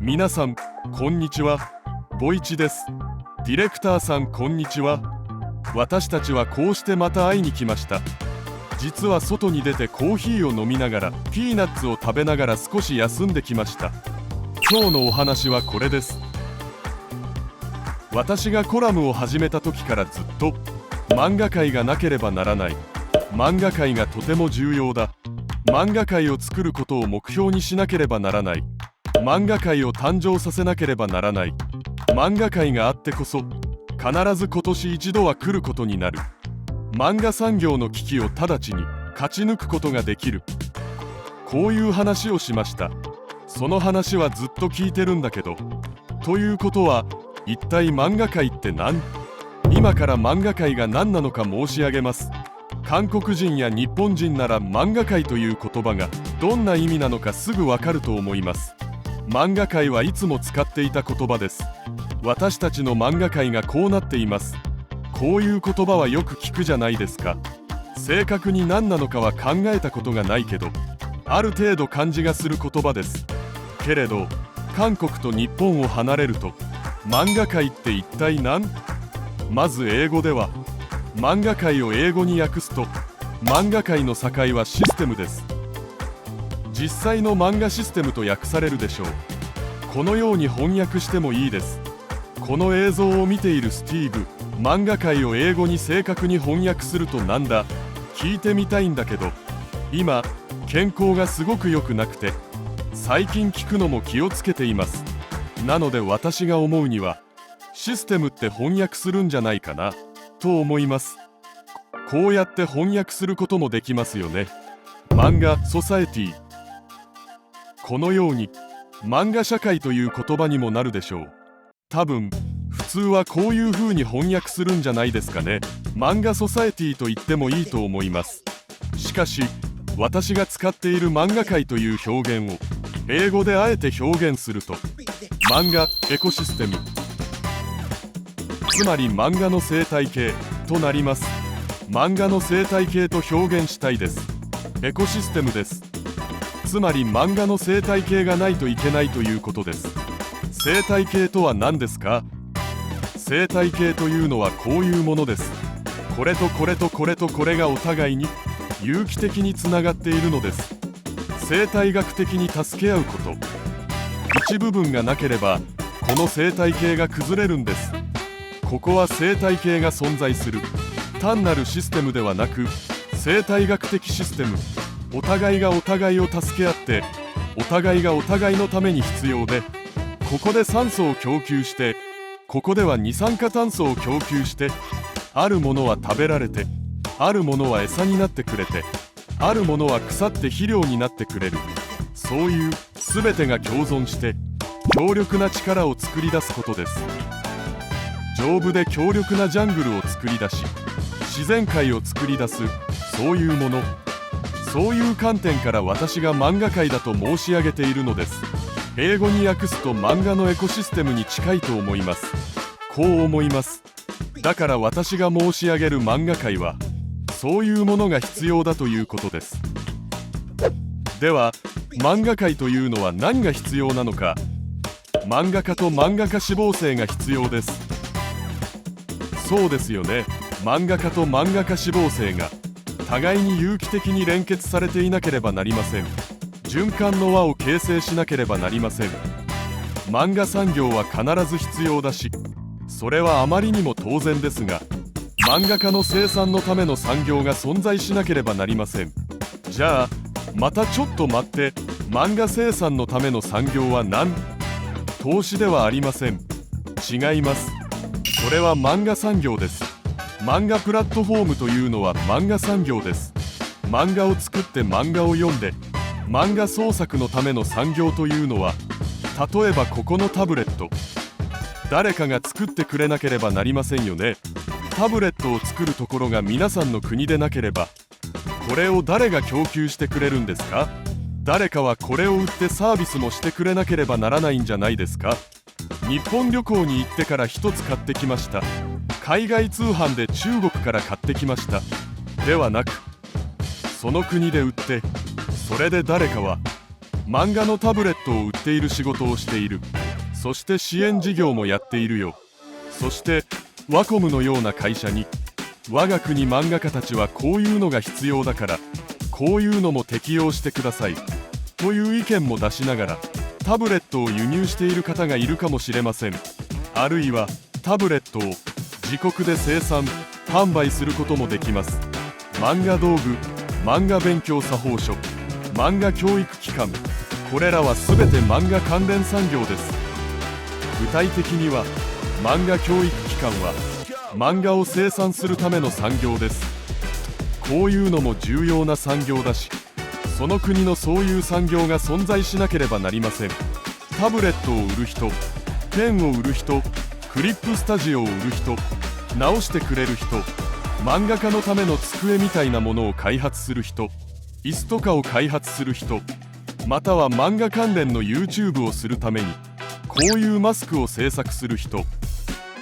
皆さんこんにちは、ボイチです。ディレクターさんこんにちは。私たちはこうしてまた会いに来ました。実は外に出てコーヒーを飲みながらピーナッツを食べながら少し休んできました。今日のお話はこれです。私がコラムを始めた時からずっと漫画界がなければならない、漫画界がとても重要だ、漫画界を作ることを目標にしなければならない、漫画界を誕生させなければならない、漫画界があってこそ必ず今年一度は来ることになる、漫画産業の危機を直ちに勝ち抜くことができる、こういう話をしました。その話はずっと聞いてるんだけど、ということは一体漫画界って何？今から漫画界が何なのか申し上げます。韓国人や日本人なら漫画界という言葉がどんな意味なのかすぐわかると思います。漫画界はいつも使っていた言葉です。私たちの漫画界がこうなっています。こういう言葉はよく聞くじゃないですか。正確に何なのかは考えたことがないけど、ある程度感じがする言葉です。けれど韓国と日本を離れると漫画界って一体何？まず英語では漫画界を英語に訳すと漫画界の境はシステムです。実際の漫画システムと訳されるでしょう。このように翻訳してもいいです。この映像を見ているスティーブ、漫画界を英語に正確に翻訳するとなんだ？聞いてみたいんだけど、今健康がすごく良くなくて最近聞くのも気をつけています。なので私が思うにはシステムって翻訳するんじゃないかなと思います。こうやって翻訳することもできますよね。漫画ソサエティ、このように漫画社会という言葉にもなるでしょう。多分普通はこういう風に翻訳するんじゃないですかね。漫画ソサエティと言ってもいいと思います。しかし私が使っている漫画界という表現を英語であえて表現すると漫画エコシステム、つまり漫画の生態系となります。漫画の生態系と表現したいです。エコシステムです。つまり漫画の生態系がないといけないということです。生態系とは何ですか？生態系というのはこういうものです。これとこれとこれとこれがお互いに有機的につながっているのです。生態学的に助け合うこと、一部分がなければこの生態系が崩れるんです。ここは生態系が存在する単なるシステムではなく生態学的システム、お互いがお互いを助け合ってお互いがお互いのために必要で、ここで酸素を供給してここでは二酸化炭素を供給して、あるものは食べられてあるものは餌になってくれて、あるものは腐って肥料になってくれる。そういう全てが共存して強力な力を作り出すことです。丈夫で強力なジャングルを作り出し自然界を作り出す、そういうもの、そういう観点から私が漫画界だと申し上げているのです。英語に訳すと漫画のエコシステムに近いと思います。こう思います。だから私が申し上げる漫画界はそういうものが必要だということです。では漫画界というのは何が必要なのか。漫画家と漫画家志望生が必要です。そうですよね。漫画家と漫画家志望生が互いに有機的に連結されていなければなりません。循環の輪を形成しなければなりません。漫画産業は必ず必要だし、それはあまりにも当然ですが、漫画家の生産のための産業が存在しなければなりません。じゃあまたちょっと待って、漫画生産のための産業は何？投資ではありません。違います。それは漫画産業です。漫画プラットフォームというのは漫画産業です。漫画を作って漫画を読んで漫画創作のための産業というのは、例えばここのタブレット、誰かが作ってくれなければなりませんよね。タブレットを作るところが皆さんの国でなければ、これを誰が供給してくれるんですか？誰かはこれを売ってサービスもしてくれなければならないんじゃないですか？日本旅行に行ってから一つ買ってきました。海外通販で中国から買ってきました。ではなく、その国で売って、それで誰かは漫画のタブレットを売っている仕事をしている。そして支援事業もやっているよ。そしてワコムのような会社に、我が国漫画家たちはこういうのが必要だからこういうのも適用してくださいという意見も出しながらタブレットを輸入している方がいるかもしれません。あるいはタブレットを自国で生産販売することもできます。漫画道具、漫画勉強作法書、漫画教育機関、これらは全て漫画関連産業です。具体的には漫画教育機関は漫画を生産するための産業です。こういうのも重要な産業だし、その国のそういう産業が存在しなければなりません。タブレットを売る人、ペンを売る人、クリップスタジオを売る人、直してくれる人、漫画家のための机みたいなものを開発する人、椅子とかを開発する人、または漫画関連の YouTube をするためにこういうマスクを制作する人、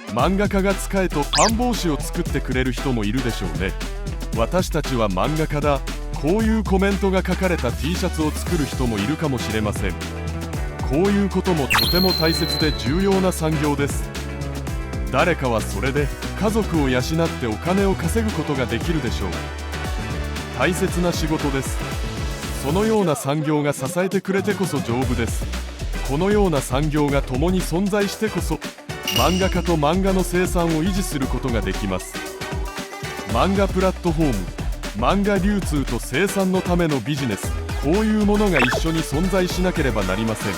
漫画家が使えとパン帽子を作ってくれる人もいるでしょうね。私たちは漫画家だ、こういうコメントが書かれた T シャツを作る人もいるかもしれません。こういうこともとても大切で重要な産業です。誰かはそれで家族を養ってお金を稼ぐことができるでしょう。大切な仕事です。そのような産業が支えてくれてこそ丈夫です。このような産業が共に存在してこそ漫画家と漫画の生産を維持することができます。漫画プラットフォーム、漫画流通と生産のためのビジネス、こういうものが一緒に存在しなければなりません。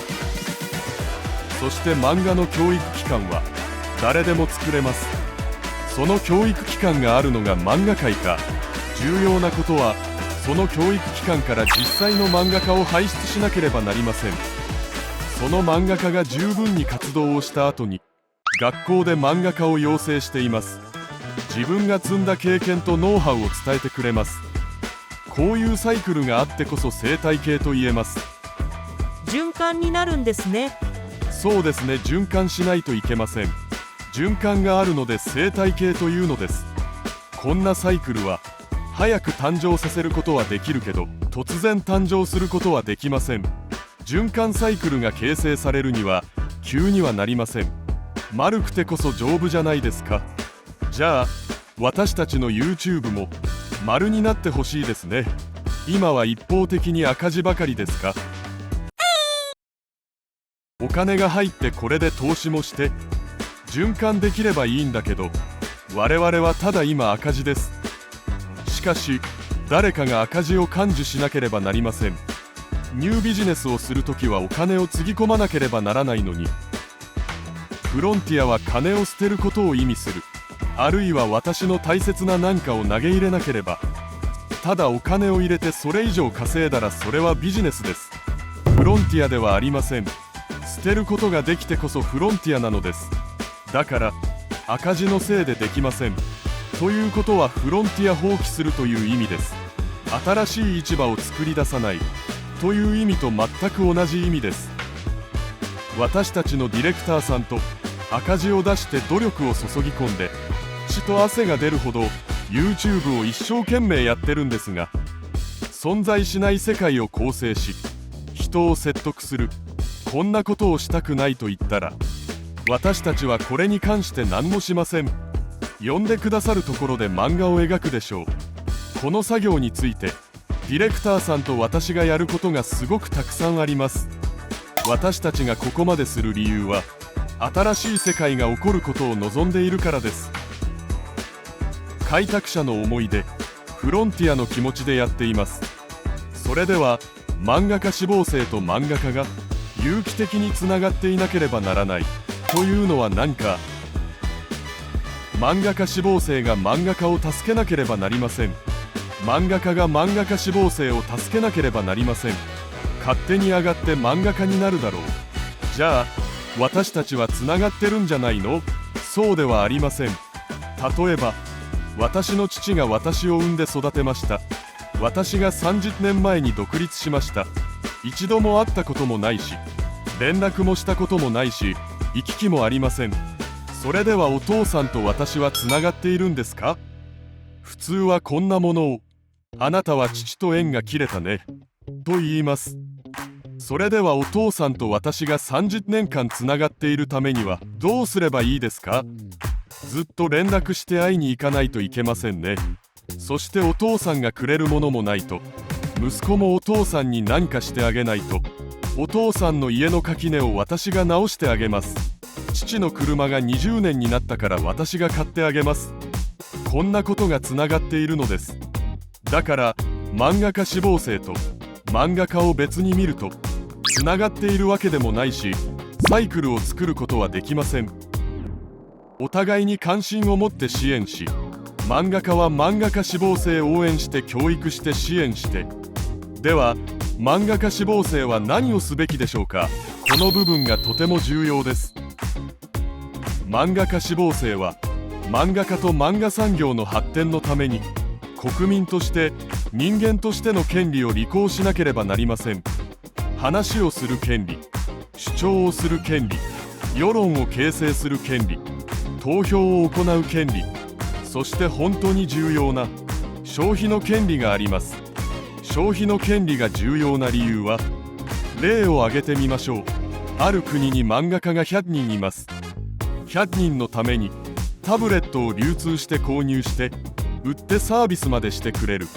そして漫画の教育機関は誰でも作れます。その教育機関があるのが漫画界か。重要なことはその教育機関から実際の漫画家を輩出しなければなりません。その漫画家が十分に活動をした後に学校で漫画家を養成しています。自分が積んだ経験とノウハウを伝えてくれます。こういうサイクルがあってこそ生態系と言えます。循環になるんですね。そうですね、循環しないといけません。循環があるので生態系というのです。こんなサイクルは早く誕生させることはできるけど突然誕生することはできません。循環サイクルが形成されるには急にはなりません。丸くてこそ丈夫じゃないですか。じゃあ私たちの YouTube も丸になってほしいですね。今は一方的に赤字ばかりですか。お金が入ってこれで投資もして循環できればいいんだけど、我々はただ今赤字です。しかし誰かが赤字を感受しなければなりません。ニュービジネスをするときはお金をつぎ込まなければならないのに、フロンティアは金を捨てることを意味する。あるいは私の大切な何かを投げ入れなければ、ただお金を入れてそれ以上稼いだらそれはビジネスです。フロンティアではありません。捨てることができてこそフロンティアなのです。だから赤字のせいでできません。ということはフロンティア放棄するという意味です。新しい市場を作り出さないという意味と全く同じ意味です。私たちのディレクターさんと赤字を出して努力を注ぎ込んで血と汗が出るほど YouTube を一生懸命やってるんですが、存在しない世界を構成し人を説得する、こんなことをしたくないと言ったら私たちはこれに関して何もしません。呼んでくださるところで漫画を描くでしょう。この作業についてディレクターさんと私がやることがすごくたくさんあります。私たちがここまでする理由は新しい世界が起こることを望んでいるからです。開拓者の思い出、フロンティアの気持ちでやっています。それでは漫画家志望生と漫画家が有機的につながっていなければならないというのは何か。漫画家志望生が漫画家を助けなければなりません。漫画家が漫画家志望生を助けなければなりません。勝手に上がって漫画家になるだろう。じゃあ私たちはつながってるんじゃないの？そうではありません。例えば私の父が私を産んで育てました。私が30年前に独立しました。一度も会ったこともないし、連絡もしたこともないし、行き来もありません。それではお父さんと私はつながっているんですか？普通はこんなものを、あなたは父と縁が切れたねと言います。それではお父さんと私が30年間つながっているためにはどうすればいいですか？ずっと連絡して会いに行かないといけませんね。そしてお父さんがくれるものもないと、息子もお父さんに何かしてあげないと、お父さんの家の垣根を私が直してあげます。父の車が20年になったから私が買ってあげます。こんなことがつながっているのです。だから漫画家志望生と漫画家を別に見るとつながっているわけでもないし、サイクルを作ることはできません。お互いに関心を持って支援し、漫画家は漫画家志望生を応援して教育して支援して、では漫画家志望生は何をすべきでしょうか？この部分がとても重要です。漫画家志望生は漫画家と漫画産業の発展のために国民として人間としての権利を履行しなければなりません。話をする権利、主張をする権利、世論を形成する権利、投票を行う権利、そして本当に重要な消費の権利があります。消費の権利が重要な理由は、例を挙げてみましょう。ある国に漫画家が100人います。100人のためにタブレットを流通して購入して売ってサービスまでしてくれる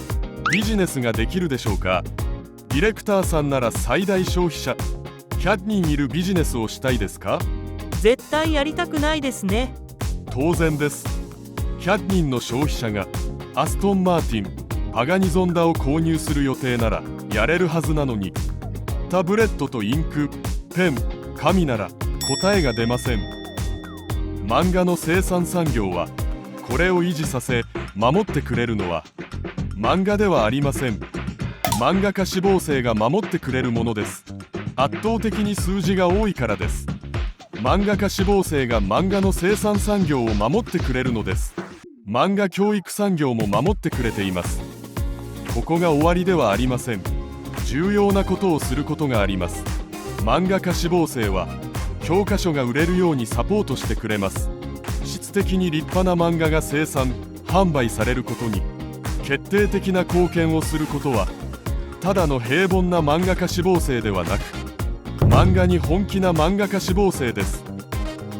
ビジネスができるでしょうか？ディレクターさんなら最大消費者100人いるビジネスをしたいですか？絶対やりたくないですね。当然です。100人の消費者がアストンマーティン、パガニゾンダを購入する予定ならやれるはずなのに、タブレットとインク、ペン、紙なら答えが出ません。漫画の生産産業はこれを維持させ守ってくれるのは漫画ではありません。漫画家志望生が守ってくれるものです。圧倒的に数字が多いからです。漫画家志望生が漫画の生産産業を守ってくれるのです。漫画教育産業も守ってくれています。ここが終わりではありません。重要なことをすることがあります。漫画家志望生は教科書が売れるようにサポートしてくれます。質的に立派な漫画が生産・販売されることに決定的な貢献をすることは、ただの平凡な漫画家志望生ではなく、漫画に本気な漫画家志望生です。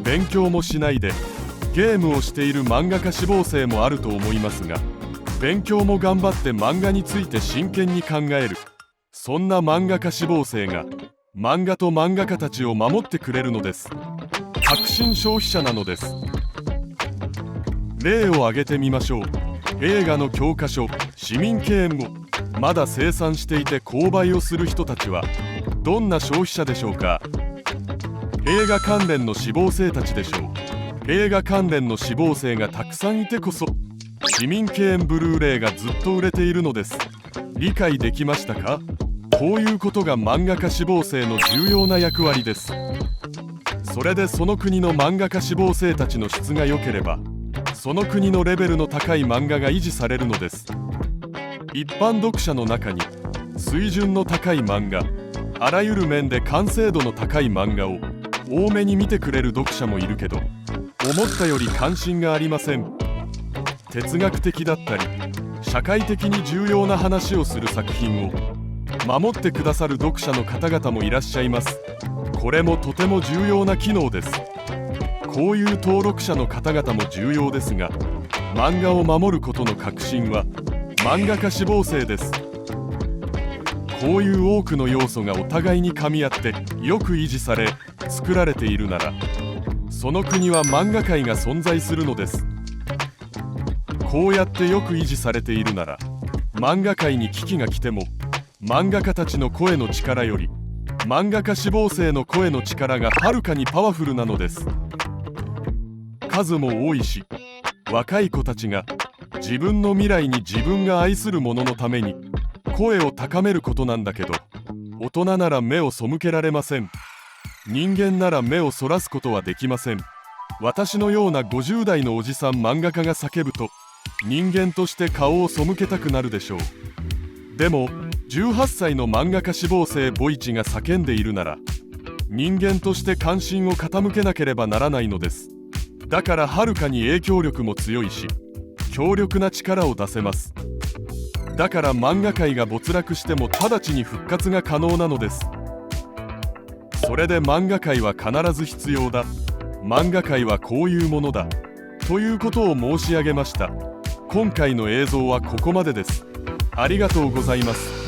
勉強もしないでゲームをしている漫画家志望生もあると思いますが、勉強も頑張って漫画について真剣に考える、そんな漫画家志望生が漫画と漫画家たちを守ってくれるのです。革新消費者なのです。例を挙げてみましょう。映画の教科書、市民権をまだ生産していて購買をする人たちはどんな消費者でしょうか？映画関連の志望生たちでしょう。映画関連の志望生がたくさんいてこそ市民権ブルーレイがずっと売れているのです。理解できましたか？こういうことが漫画家志望生の重要な役割です。それでその国の漫画家志望生たちの質が良ければ、その国のレベルの高い漫画が維持されるのです。一般読者の中に水準の高い漫画、あらゆる面で完成度の高い漫画を多めに見てくれる読者もいるけど、思ったより関心がありません。哲学的だったり社会的に重要な話をする作品を守ってくださる読者の方々もいらっしゃいます。これもとても重要な機能です。こういう登録者の方々も重要ですが、漫画を守ることの核心は漫画家志望生です。こういう多くの要素がお互いに噛み合ってよく維持され作られているなら、その国は漫画界が存在するのです。こうやってよく維持されているなら、漫画界に危機が来ても漫画家たちの声の力より漫画家志望生の声の力がはるかにパワフルなのです。数も多いし、若い子たちが自分の未来に自分が愛するもののために声を高めることなんだけど、大人なら目を背けられません。人間なら目をそらすことはできません。私のような50代のおじさん漫画家が叫ぶと、人間として顔を背けたくなるでしょう。でも18歳の漫画家志望生ボイチが叫んでいるなら、人間として関心を傾けなければならないのです。だからはるかに影響力も強いし、強力な力を出せます。だから漫画界が没落しても直ちに復活が可能なのです。それで漫画界は必ず必要だ、漫画界はこういうものだということを申し上げました。今回の映像はここまでです。ありがとうございます。